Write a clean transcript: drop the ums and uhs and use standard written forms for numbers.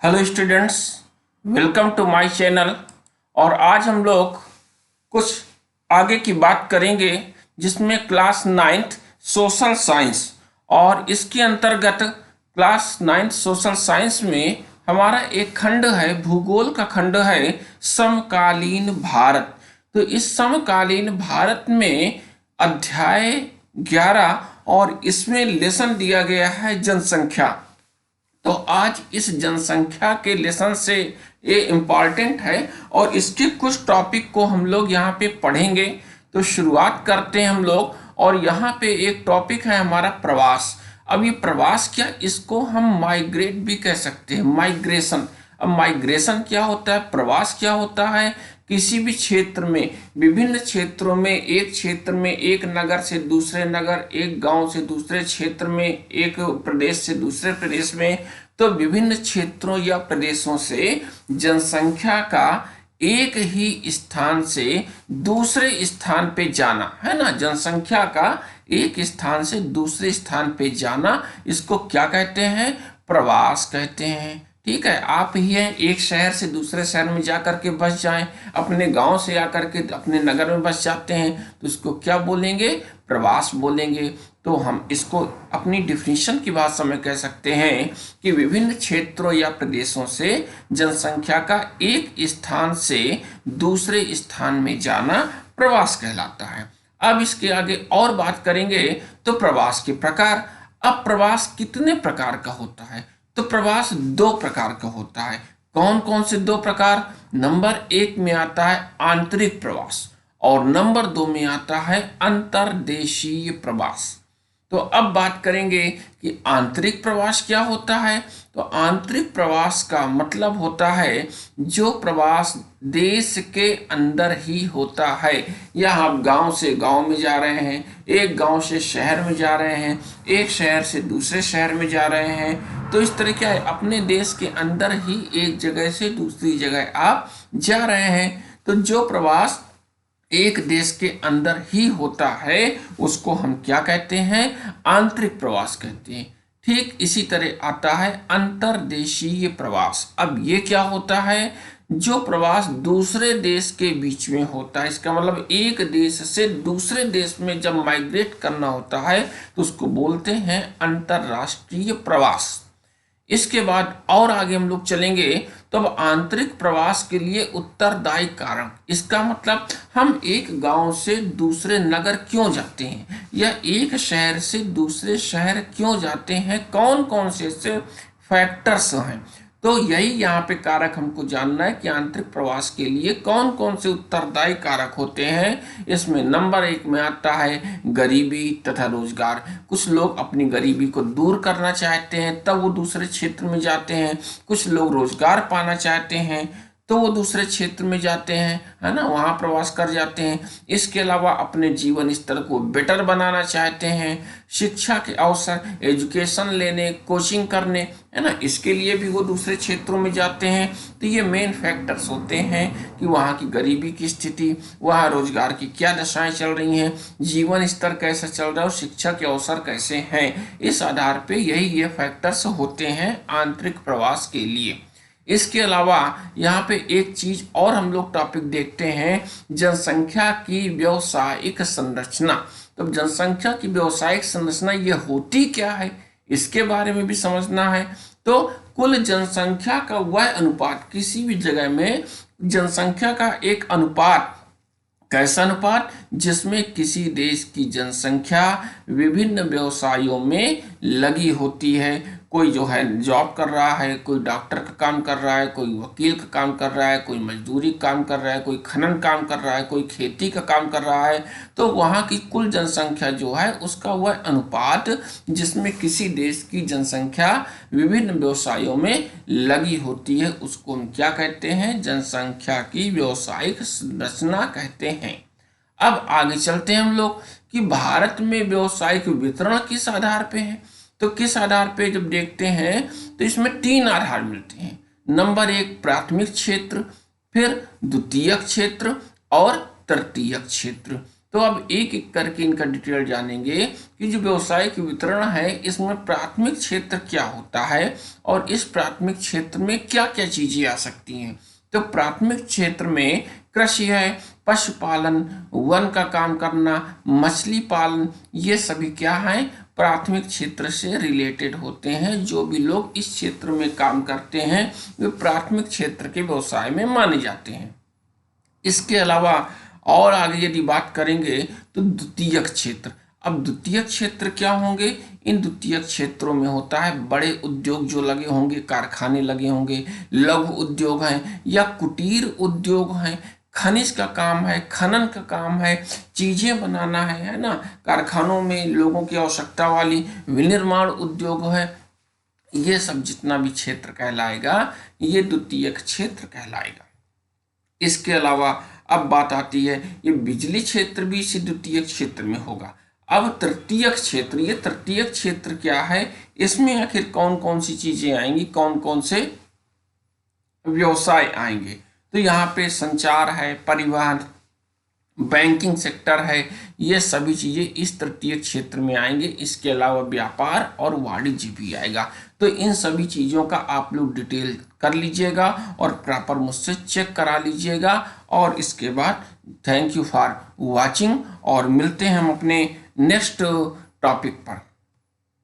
Hello students, welcome to my channel. और आज हम लोग कुछ आगे की बात करेंगे जिसमें क्लास 9th सोशल साइंस और इसके अंतर्गत क्लास 9th सोशल साइंस में हमारा एक खंड है, भूगोल का खंड है समकालीन भारत। तो इस समकालीन भारत में अध्याय 11 और इसमें लेसन दिया गया है जनसंख्या। तो आज इस जनसंख्या के लेसन से ये इम्पॉर्टेंट है और इसके कुछ टॉपिक को हम लोग यहाँ पे पढ़ेंगे। तो शुरुआत करते हैं हम लोग। और यहाँ पे एक टॉपिक है हमारा प्रवास। अब ये प्रवास क्या, इसको हम माइग्रेट भी कह सकते हैं, माइग्रेशन। अब माइग्रेशन क्या होता है, प्रवास क्या होता है? किसी भी क्षेत्र में, विभिन्न क्षेत्रों में, एक क्षेत्र में एक नगर से दूसरे नगर, एक गांव से दूसरे क्षेत्र में, एक प्रदेश से दूसरे प्रदेश में, तो विभिन्न क्षेत्रों या प्रदेशों से जनसंख्या का एक ही स्थान से दूसरे स्थान पे जाना है ना। जनसंख्या का एक स्थान से दूसरे स्थान पे जाना, इसको क्या कहते हैं? प्रवास कहते हैं। ठीक है, आप ही हैं, एक शहर से दूसरे शहर में जा करके बस जाएं, अपने गांव से आकर के अपने नगर में बस जाते हैं, तो इसको क्या बोलेंगे? प्रवास बोलेंगे। तो हम इसको अपनी डिफिनीशन की भाषा में कह सकते हैं कि विभिन्न क्षेत्रों या प्रदेशों से जनसंख्या का एक स्थान से दूसरे स्थान में जाना प्रवास कहलाता है। अब इसके आगे और बात करेंगे तो प्रवास के प्रकार। अब प्रवास कितने प्रकार का होता है? तो प्रवास दो प्रकार का होता है। कौन कौन से दो प्रकार? नंबर 1 में आता है आंतरिक प्रवास और नंबर 2 में आता है अंतर्देशीय प्रवास। तो अब बात करेंगे कि आंतरिक प्रवास क्या होता है। तो आंतरिक प्रवास का मतलब होता है जो प्रवास देश के अंदर ही होता है। या आप गांव से गांव में जा रहे हैं, एक गांव से शहर में जा रहे हैं, एक शहर से दूसरे शहर में जा रहे हैं, तो इस तरह क्या है, अपने देश के अंदर ही एक जगह से दूसरी जगह आप जा रहे हैं। तो जो प्रवास एक देश के अंदर ही होता है उसको हम क्या कहते हैं? आंतरिक प्रवास कहते हैं। ठीक इसी तरह आता है अंतर्देशीय प्रवास। अब ये क्या होता है? जो प्रवास दूसरे देश के बीच में होता है। इसका मतलब एक देश से दूसरे देश में जब माइग्रेट करना होता है तो उसको बोलते हैं अंतर्राष्ट्रीय प्रवास। इसके बाद और आगे हम लोग चलेंगे तो अब आंतरिक प्रवास के लिए उत्तरदायी कारण। इसका मतलब हम एक गांव से दूसरे नगर क्यों जाते हैं या एक शहर से दूसरे शहर क्यों जाते हैं, कौन कौन से इससे फैक्टर्स हैं। तो यही यहाँ पे कारक हमको जानना है कि आंतरिक प्रवास के लिए कौन कौन से उत्तरदायी कारक होते हैं। इसमें नंबर 1 में आता है गरीबी तथा रोजगार। कुछ लोग अपनी गरीबी को दूर करना चाहते हैं तब वो दूसरे क्षेत्र में जाते हैं। कुछ लोग रोजगार पाना चाहते हैं तो वो दूसरे क्षेत्र में जाते हैं, है ना, वहाँ प्रवास कर जाते हैं। इसके अलावा अपने जीवन स्तर को बेटर बनाना चाहते हैं, शिक्षा के अवसर, एजुकेशन लेने, कोचिंग करने, है ना, इसके लिए भी वो दूसरे क्षेत्रों में जाते हैं। तो ये मेन फैक्टर्स होते हैं कि वहाँ की गरीबी की स्थिति, वहाँ रोजगार की क्या दशाएं चल रही हैं, जीवन स्तर कैसा चल रहा है और शिक्षा के अवसर कैसे हैं। इस आधार पे ये फैक्टर्स होते हैं आंतरिक प्रवास के लिए। इसके अलावा यहाँ पे एक चीज और हम लोग टॉपिक देखते हैं, जनसंख्या की व्यावसायिक संरचना। तो जनसंख्या की व्यावसायिक संरचना ये होती क्या है, इसके बारे में भी समझना है। तो कुल जनसंख्या का वह अनुपात, किसी भी जगह में जनसंख्या का एक अनुपात, कैसा अनुपात, जिसमें किसी देश की जनसंख्या विभिन्न व्यवसायों में लगी होती है। कोई जो है जॉब कर रहा है, कोई डॉक्टर का काम कर रहा है, कोई वकील का काम कर रहा है, कोई मजदूरी काम कर रहा है, कोई खनन काम कर रहा है, कोई खेती का काम कर रहा है। तो वहाँ की कुल जनसंख्या जो है उसका वह अनुपात जिसमें किसी देश की जनसंख्या विभिन्न व्यवसायों में लगी होती है उसको हम क्या कहते हैं? जनसंख्या की व्यावसायिक संरचना कहते हैं। अब आगे चलते हैं हम लोग कि भारत में व्यावसायिक वितरण किस आधार पे है। तो किस आधार पे जब देखते हैं तो इसमें 3 आधार मिलते हैं। नंबर 1 प्राथमिक क्षेत्र, फिर द्वितीयक क्षेत्र और तृतीयक क्षेत्र। तो अब एक एक करके इनका डिटेल जानेंगे कि जो व्यवसायिक वितरण है इसमें प्राथमिक क्षेत्र क्या होता है और इस प्राथमिक क्षेत्र में क्या क्या चीजें आ सकती हैं। तो प्राथमिक क्षेत्र में कृषि है, पशुपालन, वन का काम करना, मछली पालन, ये सभी क्या है, प्राथमिक क्षेत्र से रिलेटेड होते हैं। जो भी लोग इस क्षेत्र में काम करते हैं वे प्राथमिक क्षेत्र के व्यवसाय में माने जाते हैं। इसके अलावा और आगे यदि बात करेंगे तो द्वितीयक क्षेत्र। अब द्वितीयक क्षेत्र क्या होंगे, इन द्वितीयक क्षेत्रों में होता है बड़े उद्योग जो लगे होंगे, कारखाने लगे होंगे, लघु उद्योग हैं या कुटीर उद्योग हैं, खनिज का काम है, खनन का काम है, चीजें बनाना है ना, कारखानों में लोगों की आवश्यकता वाली विनिर्माण उद्योग है, ये सब जितना भी क्षेत्र कहलाएगा ये द्वितीयक क्षेत्र कहलाएगा। इसके अलावा अब बात आती है ये बिजली क्षेत्र भी इसी द्वितीयक क्षेत्र में होगा। अब तृतीयक क्षेत्र, ये तृतीयक क्षेत्र क्या है, इसमें आखिर कौन कौन सी चीजें आएंगी, कौन कौन से व्यवसाय आएंगे। तो यहाँ पे संचार है, परिवहन, बैंकिंग सेक्टर है, ये सभी चीजें इस तृतीय क्षेत्र में आएंगे। इसके अलावा व्यापार और वाणिज्य भी आएगा। तो इन सभी चीजों का आप लोग डिटेल कर लीजिएगा और प्रॉपर मुझसे चेक करा लीजिएगा। और इसके बाद थैंक यू फॉर वाचिंग और मिलते हैं हम अपने नेक्स्ट टॉपिक पर।